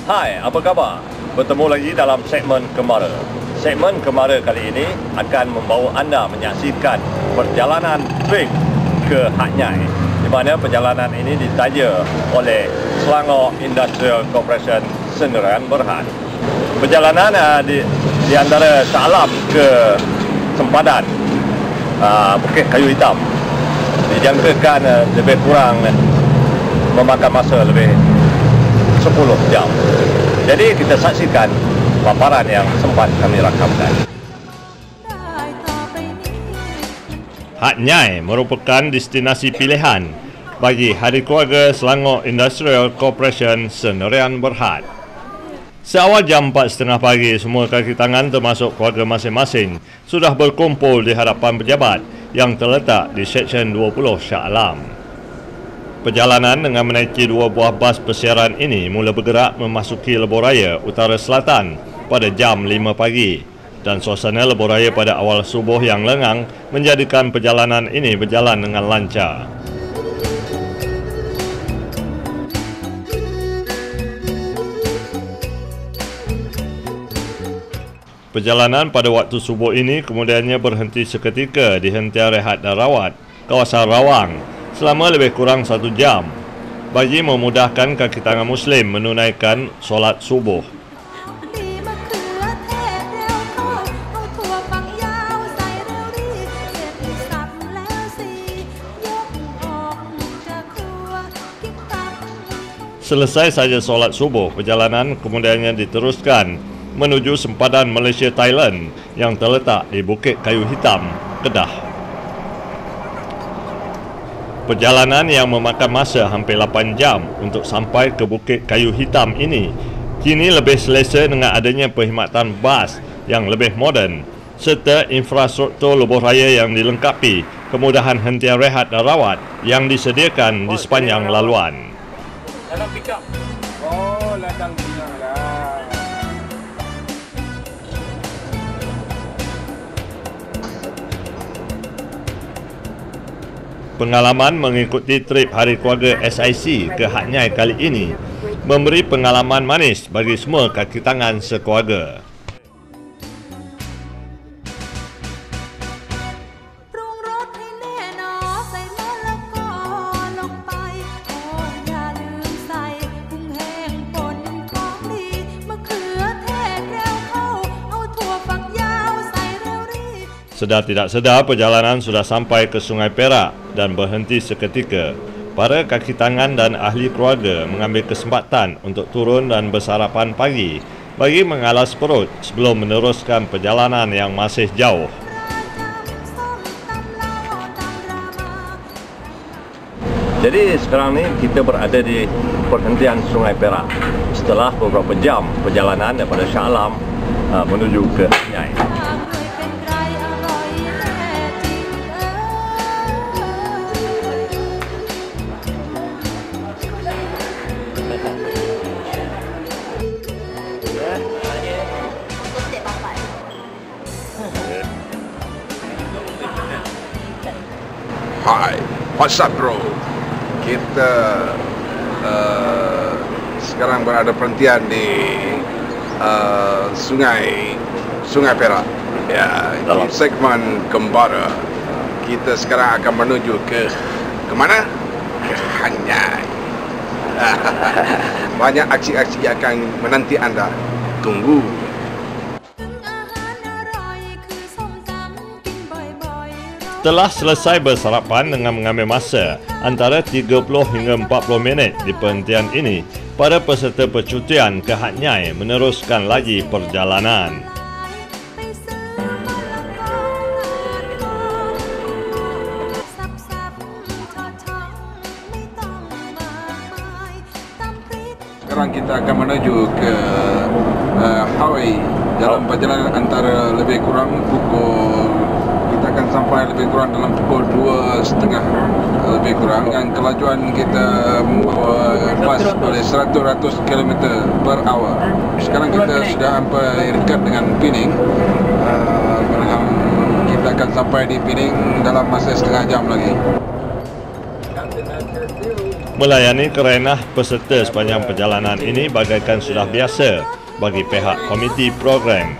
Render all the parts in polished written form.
Hai, apa khabar? Bertemu lagi dalam segmen Kemara. Segmen Kemara kali ini akan membawa anda menyaksikan perjalanan trip ke Hat Nyai, di mana perjalanan ini ditaja oleh Selangor Industrial Corporation Sdn Bhd. Perjalanan di antara Shah Alam ke Sempadan, Bukit Kayu Hitam, dijangkakan lebih kurang memakan masa lebih 10 jam. Jadi kita saksikan paparan yang sempat kami rakamkan. Hat Nyai merupakan destinasi pilihan bagi Hari Keluarga Selangor Industrial Corporation Sdn Bhd. Seawal jam 4.30 pagi, semua kaki tangan termasuk keluarga masing-masing sudah berkumpul di hadapan pejabat yang terletak di Seksyen 20 Shah Alam. Perjalanan dengan menaiki 2 buah bas persiaran ini mula bergerak memasuki Lebuhraya Utara Selatan pada jam 5 pagi, dan suasana Lebuhraya pada awal subuh yang lengang menjadikan perjalanan ini berjalan dengan lancar. Perjalanan pada waktu subuh ini kemudiannya berhenti seketika di hentian rehat dan rawat kawasan Rawang selama lebih kurang 1 jam bagi memudahkan kaki tangan Muslim menunaikan solat subuh. Selesai saja solat subuh, perjalanan kemudiannya diteruskan menuju sempadan Malaysia Thailand yang terletak di Bukit Kayu Hitam, Kedah. Perjalanan yang memakan masa hampir 8 jam untuk sampai ke Bukit Kayu Hitam ini kini lebih selesa dengan adanya perkhidmatan bas yang lebih moden serta infrastruktur Lebuhraya yang dilengkapi kemudahan hentian rehat dan rawat yang disediakan di sepanjang laluan. Ladang pickup. Oh, ladang pickup lah. Pengalaman mengikuti trip Hari Keluarga SIC ke Hat Nyai kali ini memberi pengalaman manis bagi semua kaki tangan sekeluarga. Sedar tidak sedar, perjalanan sudah sampai ke Sungai Perak dan berhenti seketika. Para kaki tangan dan ahli keluarga mengambil kesempatan untuk turun dan bersarapan pagi bagi mengalas perut sebelum meneruskan perjalanan yang masih jauh. Jadi sekarang ni kita berada di perhentian Sungai Perak setelah beberapa jam perjalanan daripada Shah Alam menuju ke Hat Nyai. Hai, what's up bro? Kita sekarang berada perhentian di Sungai Perak. Ya, dalam segmen Kembara. Kita sekarang akan menuju ke mana? Ke Hat Nyai. Banyak aksi-aksi yang akan menanti anda. Tunggu. Telah selesai bersarapan dengan mengambil masa antara 30 hingga 40 minit di perhentian ini, para peserta percutian ke Hat Nyai meneruskan lagi perjalanan. Sekarang kita akan menuju ke Hawaii dalam perjalanan antara lebih kurang kita akan sampai lebih kurang dalam pukul 2.30 lebih kurang, dengan kelajuan kita membawa bas oleh 100 km per hour. Sekarang kita sudah sampai dekat dengan Pening. Kita akan sampai di Pening dalam masa setengah jam lagi. Melayani kerenah peserta sepanjang perjalanan ini bagaikan sudah biasa bagi pihak komiti program.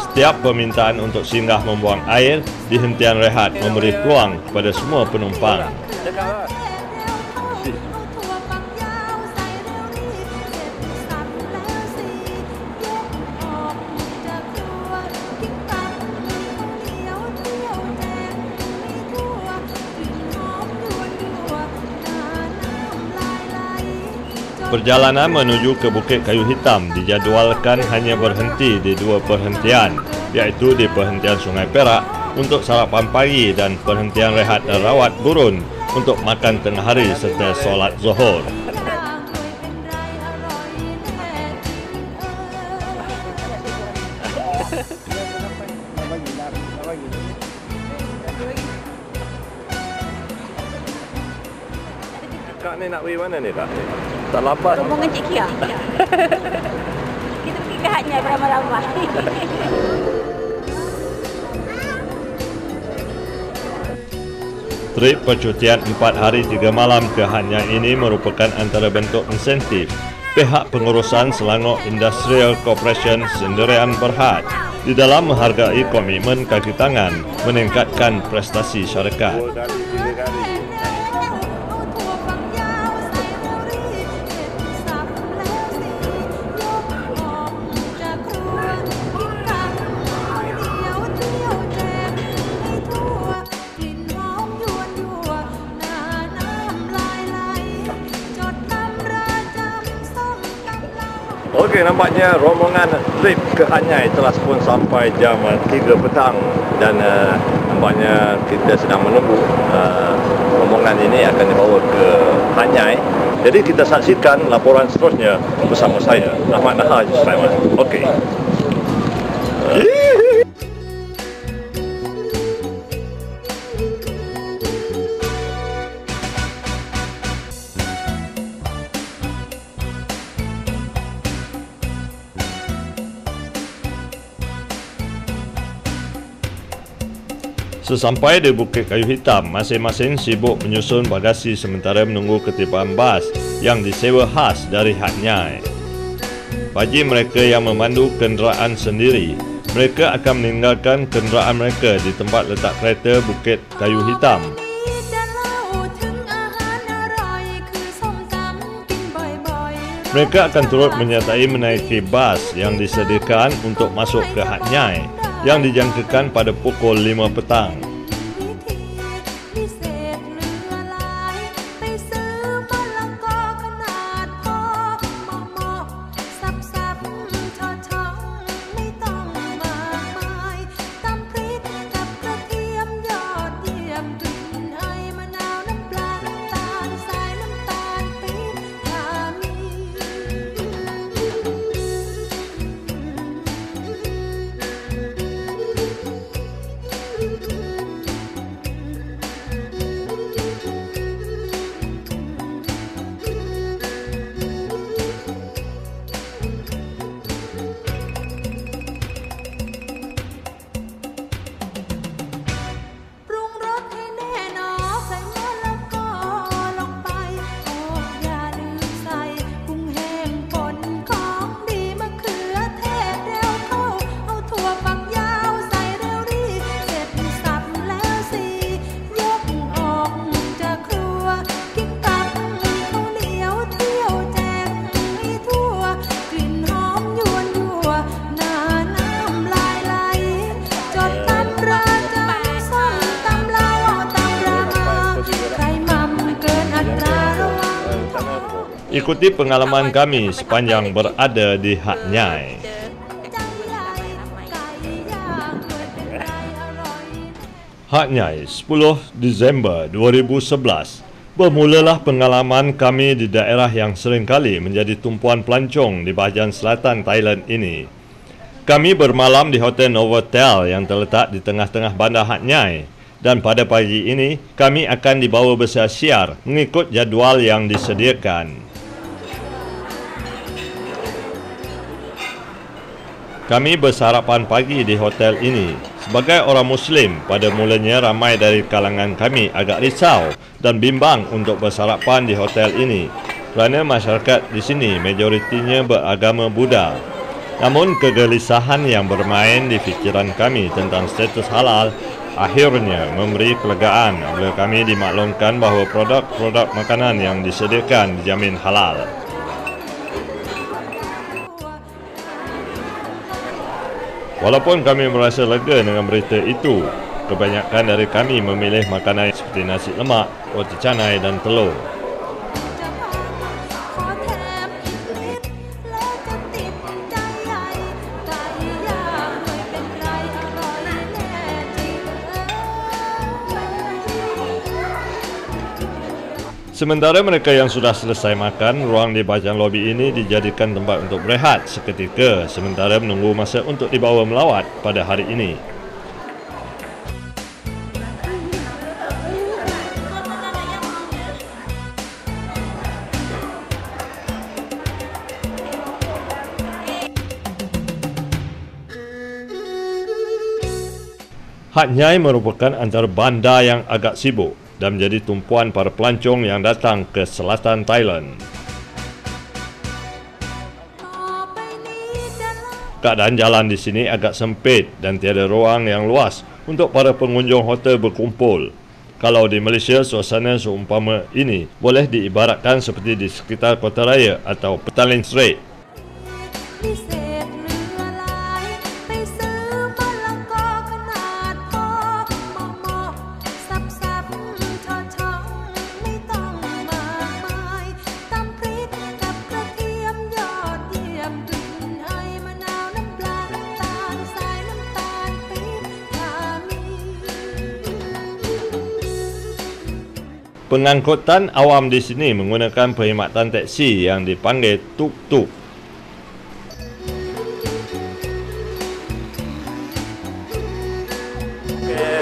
Setiap permintaan untuk singgah membuang air di hentian rehat memberi peluang kepada semua penumpang. Perjalanan menuju ke Bukit Kayu Hitam dijadualkan hanya berhenti di 2 perhentian, iaitu di perhentian Sungai Perak untuk sarapan pagi dan perhentian rehat dan rawat burun untuk makan tengah hari serta solat Zuhur. Kak ni nak pergi mana ni Kak? Tak lapar. Rombongan Cik Kia. Kita pergi ke Hatnyai beramai-ramai. Trip percutian 4 hari 3 malam ke Hatnyai ini merupakan antara bentuk insentif pihak pengurusan Selangor Industrial Corporation Sendirian Berhad di dalam menghargai komitmen kaki tangan meningkatkan prestasi syarikat. Okey, nampaknya rombongan trip ke Hatnyai telah pun sampai jam 3 petang dan nampaknya kita sedang menunggu rombongan ini akan dibawa ke Hatnyai. Jadi kita saksikan laporan seterusnya bersama saya, Ahmad Nahaj Sulaiman. Okey. Sesampai di Bukit Kayu Hitam, masing-masing sibuk menyusun bagasi sementara menunggu ketibaan bas yang disewa khas dari Hatnyai. Bagi mereka yang memandu kenderaan sendiri, mereka akan meninggalkan kenderaan mereka di tempat letak kereta Bukit Kayu Hitam. Mereka akan turut menyertai menaiki bas yang disediakan untuk masuk ke Hatnyai yang dijangkakan pada pukul 5 petang. Ikuti pengalaman kami sepanjang berada di Hatnyai. Hatnyai, 10 Disember 2011. Bermulalah pengalaman kami di daerah yang seringkali menjadi tumpuan pelancong di bahagian selatan Thailand ini. Kami bermalam di Hotel Novotel yang terletak di tengah-tengah bandar Hatnyai. Dan pada pagi ini, kami akan dibawa bersiar mengikut jadual yang disediakan. Kami bersarapan pagi di hotel ini. Sebagai orang Muslim, pada mulanya ramai dari kalangan kami agak risau dan bimbang untuk bersarapan di hotel ini kerana masyarakat di sini majoritinya beragama Buddha. Namun kegelisahan yang bermain di fikiran kami tentang status halal akhirnya memberi kelegaan bila kami dimaklumkan bahawa produk-produk makanan yang disediakan dijamin halal. Walaupun kami merasa lega dengan berita itu, kebanyakan dari kami memilih makanan seperti nasi lemak, roti canai dan telur. Sementara mereka yang sudah selesai makan, ruang di bahagian lobi ini dijadikan tempat untuk berehat seketika sementara menunggu masa untuk dibawa melawat pada hari ini. Hat Yai merupakan antara bandar yang agak sibuk dan menjadi tumpuan para pelancong yang datang ke selatan Thailand. Keadaan jalan di sini agak sempit dan tiada ruang yang luas untuk para pengunjung hotel berkumpul. Kalau di Malaysia, suasana seumpama ini boleh diibaratkan seperti di sekitar kota raya atau Petaling Strait. Pengangkutan awam di sini menggunakan perkhidmatan teksi yang dipanggil tuk-tuk.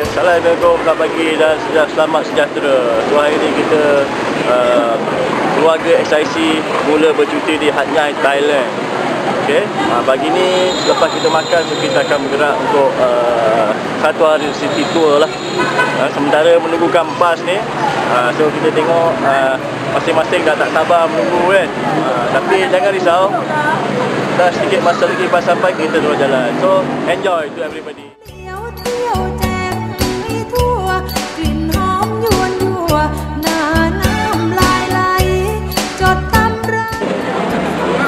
Assalamualaikum, selamat pagi dan selamat sejahtera. So hari ini kita keluarga SIC mula bercuti di Hat Yai, Thailand. Okey, pagi ni selepas kita makan, so kita akan bergerak untuk satu hari city tour lah. Sementara menunggukan bas ni, so kita tengok masing-masing dah tak sabar menunggu kan. Tapi jangan risau, dah sedikit masa lagi bas sampai, kita terus jalan. So enjoy to everybody.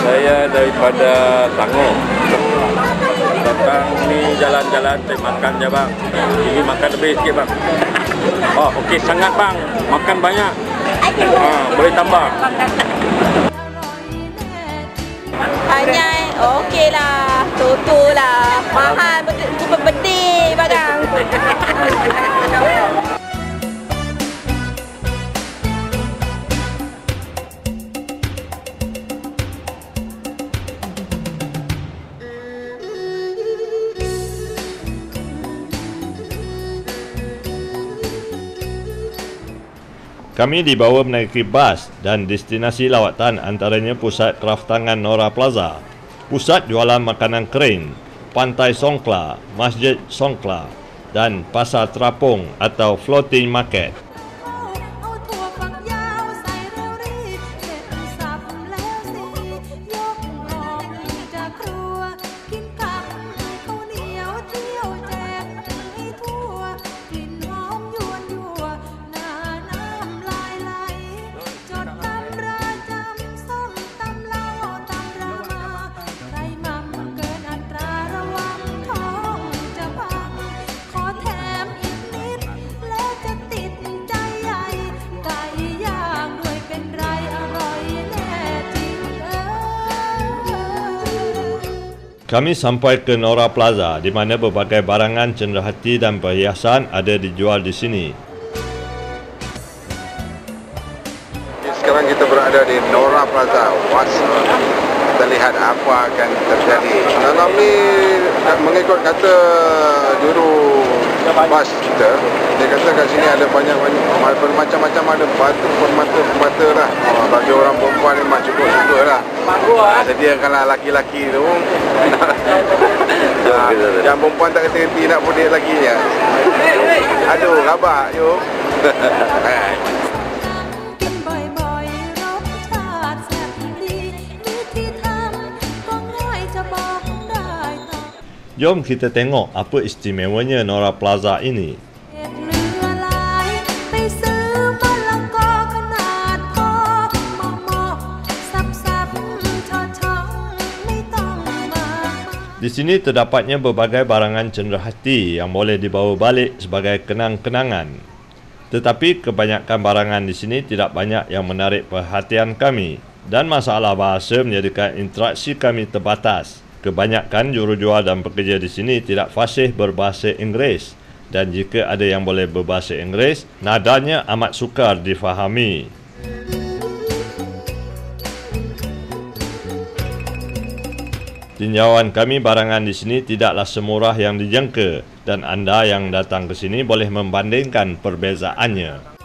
Saya daripada Tangguh. Datang ni jalan-jalan, saya makan je bang. Ini makan lebih sikit bang. Oh okey sangat bang, makan banyak. Boleh tambah. Hanya okey lah, tutu lah. Mahal benda barang. Kami dibawa menaiki bas dan destinasi lawatan antaranya pusat kraftangan Nora Plaza, pusat jualan makanan kering, Pantai Songkla, Masjid Songkla dan Pasar Terapung atau Floating Market. Kami sampai ke Nora Plaza di mana berbagai barangan cenderahati dan perhiasan ada dijual di sini. Sekarang kita berada di Nora Plaza, kita lihat apa akan terjadi. Dalam ni mengikut kata juru bas kita. Dia kata kat sini ada banyak-banyak bermacam-macam, ada batu permata lah. Bagi orang perempuan memang cukup suka lah. Sediakanlah laki-laki tu. Yang perempuan tak kata-kata nak bodek lagi je. Aduh, rabak, yuk. Jom kita tengok apa istimewanya Nora Plaza ini. Di sini terdapatnya berbagai barangan cenderahati yang boleh dibawa balik sebagai kenang-kenangan. Tetapi kebanyakan barangan di sini tidak banyak yang menarik perhatian kami dan masalah bahasa menjadikan interaksi kami terbatas. Kebanyakan jurujual dan pekerja di sini tidak fasih berbahasa Inggeris dan jika ada yang boleh berbahasa Inggeris, nadanya amat sukar difahami. Tinjauan kami barangan di sini tidaklah semurah yang dijangka dan anda yang datang ke sini boleh membandingkan perbezaannya.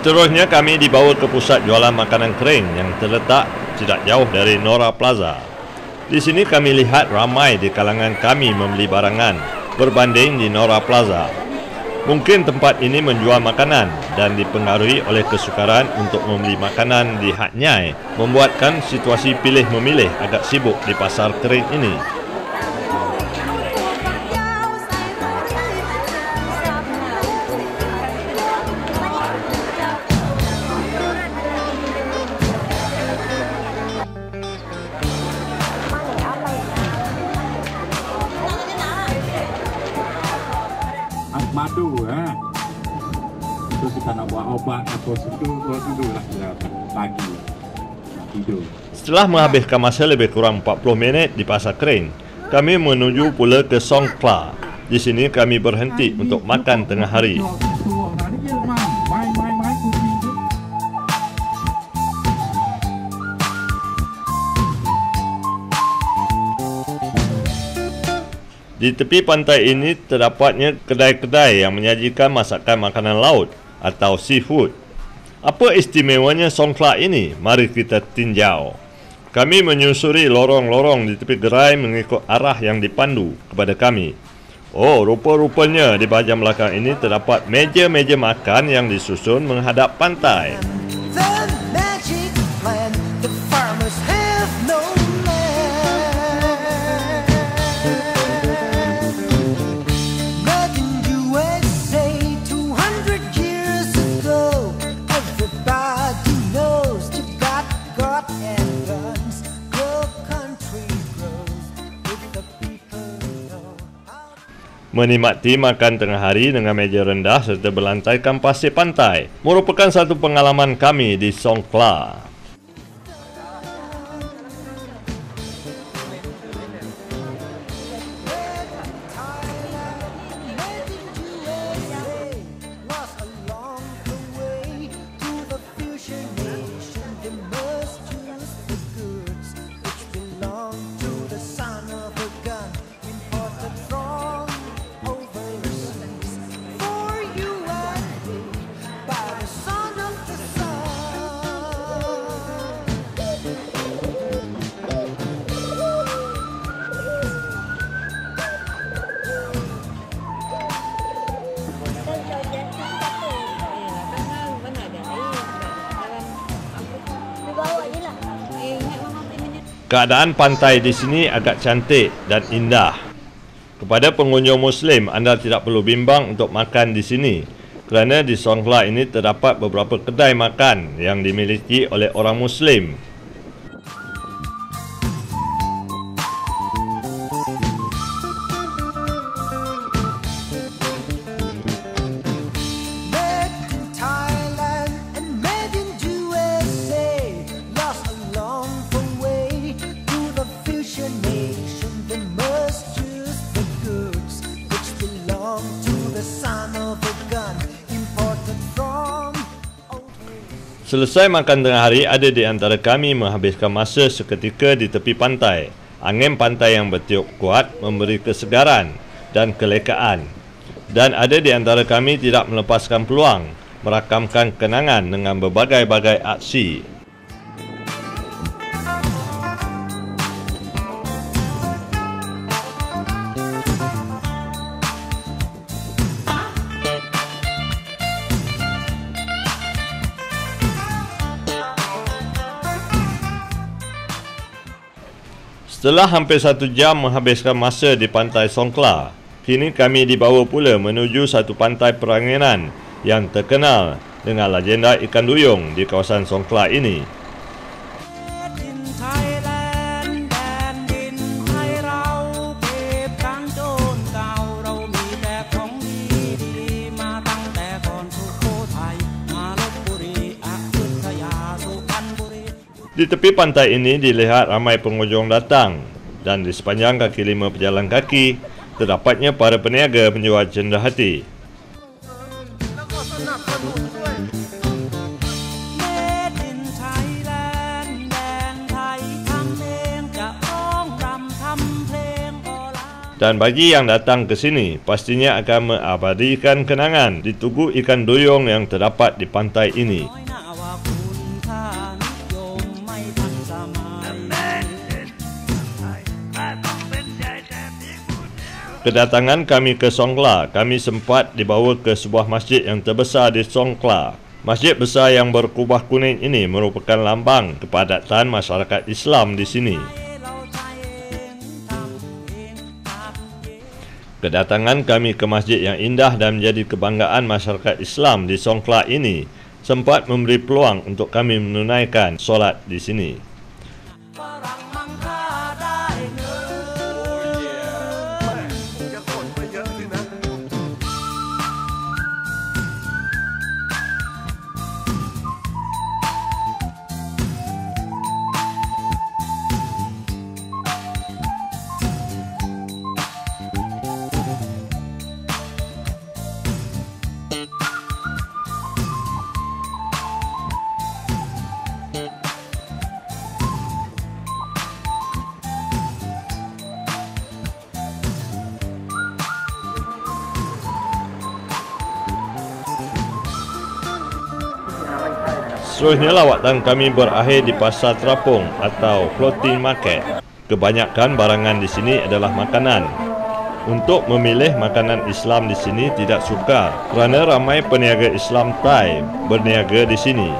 Seterusnya kami dibawa ke pusat jualan makanan kering yang terletak tidak jauh dari Nora Plaza. Di sini kami lihat ramai di kalangan kami membeli barangan berbanding di Nora Plaza. Mungkin tempat ini menjual makanan dan dipengaruhi oleh kesukaran untuk membeli makanan di Hat Nyai membuatkan situasi pilih memilih agak sibuk di pasar kering ini. Madu, itu kita nak buat obat atau tidur lah pagi tidur. Setelah menghabiskan masa lebih kurang 40 minit di pasar kering, kami menuju pula ke Songkhla. Di sini kami berhenti untuk makan tengah hari. Di tepi pantai ini terdapatnya kedai-kedai yang menyajikan masakan makanan laut atau seafood. Apa istimewanya Songkhla ini? Mari kita tinjau. Kami menyusuri lorong-lorong di tepi gerai mengikut arah yang dipandu kepada kami. Oh, rupa-rupanya di bahagian belakang ini terdapat meja-meja makan yang disusun menghadap pantai. Menikmati makan tengah hari dengan meja rendah serta berlantaikan pasir pantai merupakan satu pengalaman kami di Songkhla. Keadaan pantai di sini agak cantik dan indah. Kepada pengunjung Muslim, anda tidak perlu bimbang untuk makan di sini, kerana di Songkhla ini terdapat beberapa kedai makan yang dimiliki oleh orang Muslim. Selesai makan tengah hari, ada di antara kami menghabiskan masa seketika di tepi pantai. Angin pantai yang bertiup kuat memberi kesegaran dan kelekaan. Dan ada di antara kami tidak melepaskan peluang merakamkan kenangan dengan berbagai-bagai aksi. Setelah hampir 1 jam menghabiskan masa di pantai Songkhla, kini kami dibawa pula menuju satu pantai peranginan yang terkenal dengan legenda ikan duyung di kawasan Songkhla ini. Di tepi pantai ini dilihat ramai pengunjung datang, dan di sepanjang kaki lima pejalan kaki terdapatnya para peniaga menjual cenderamata. Dan bagi yang datang ke sini, pastinya akan mengabadikan kenangan di tugu ikan duyung yang terdapat di pantai ini. Kedatangan kami ke Songkhla, kami sempat dibawa ke sebuah masjid yang terbesar di Songkhla. Masjid besar yang berkubah kuning ini merupakan lambang kepadatan masyarakat Islam di sini. Kedatangan kami ke masjid yang indah dan menjadi kebanggaan masyarakat Islam di Songkhla ini sempat memberi peluang untuk kami menunaikan solat di sini. Seterusnya lawatan kami berakhir di pasar terapung atau floating market. Kebanyakan barangan di sini adalah makanan. Untuk memilih makanan Islam di sini tidak sukar kerana ramai peniaga Islam Thai berniaga di sini.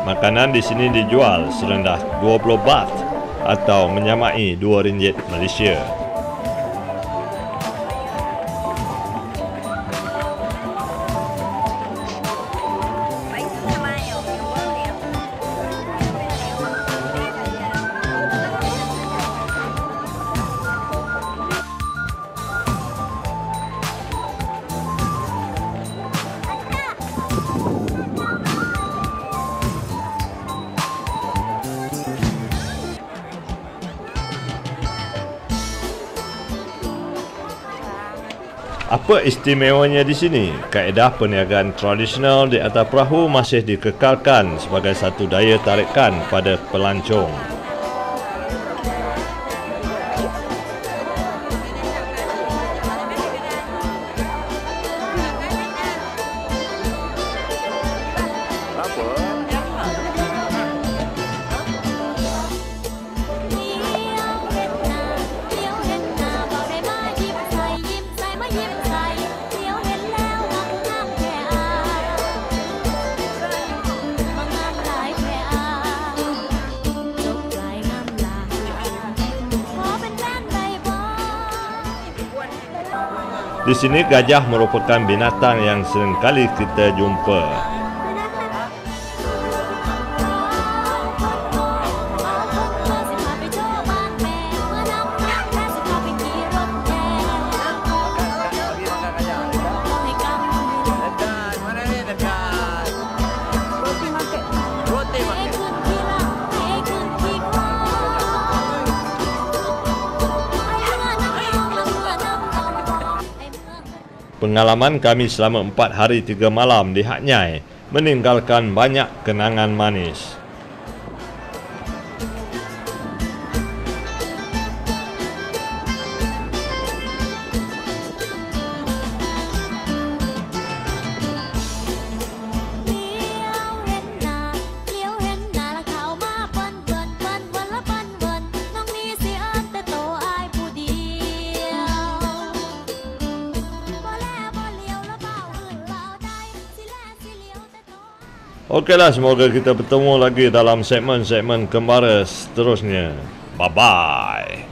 Makanan di sini dijual serendah 20 baht atau menyamai 2 ringgit Malaysia. Apa istimewanya di sini? Kaedah perniagaan tradisional di atas perahu masih dikekalkan sebagai satu daya tarikan pada pelancong. Di sini gajah merupakan binatang yang seringkali kita jumpa. Pengalaman kami selama 4 hari 3 malam di Hat Nyai meninggalkan banyak kenangan manis. Okeylah, semoga kita bertemu lagi dalam segmen-segmen kembara seterusnya. Bye-bye.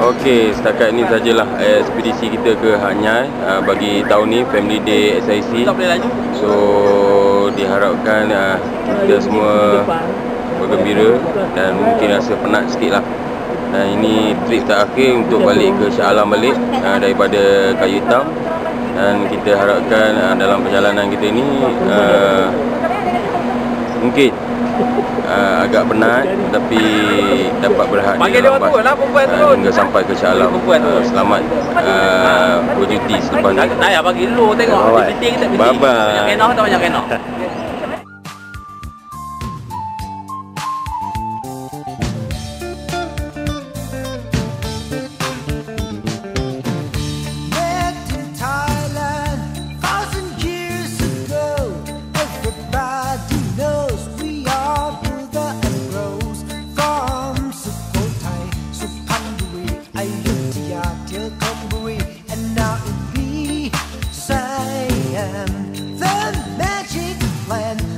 Okey, setakat ini sajalah ekspedisi kita ke Hat Nyai bagi tahun ni, Family Day SIC. So diharapkan kita semua bergembira dan mungkin rasa penat sikit lah. Dan ini trip terakhir untuk balik ke Shah Alam balik daripada Kayu Hitam. Dan kita harapkan dalam perjalanan kita ini mungkin agak penat tapi dapat berhati hingga sampai ke Shah Alam. Selamat bercuti selepas ni. Bagi dulu tengok. Bye bye. Banyak kena atau banyak kena?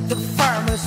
The farmer's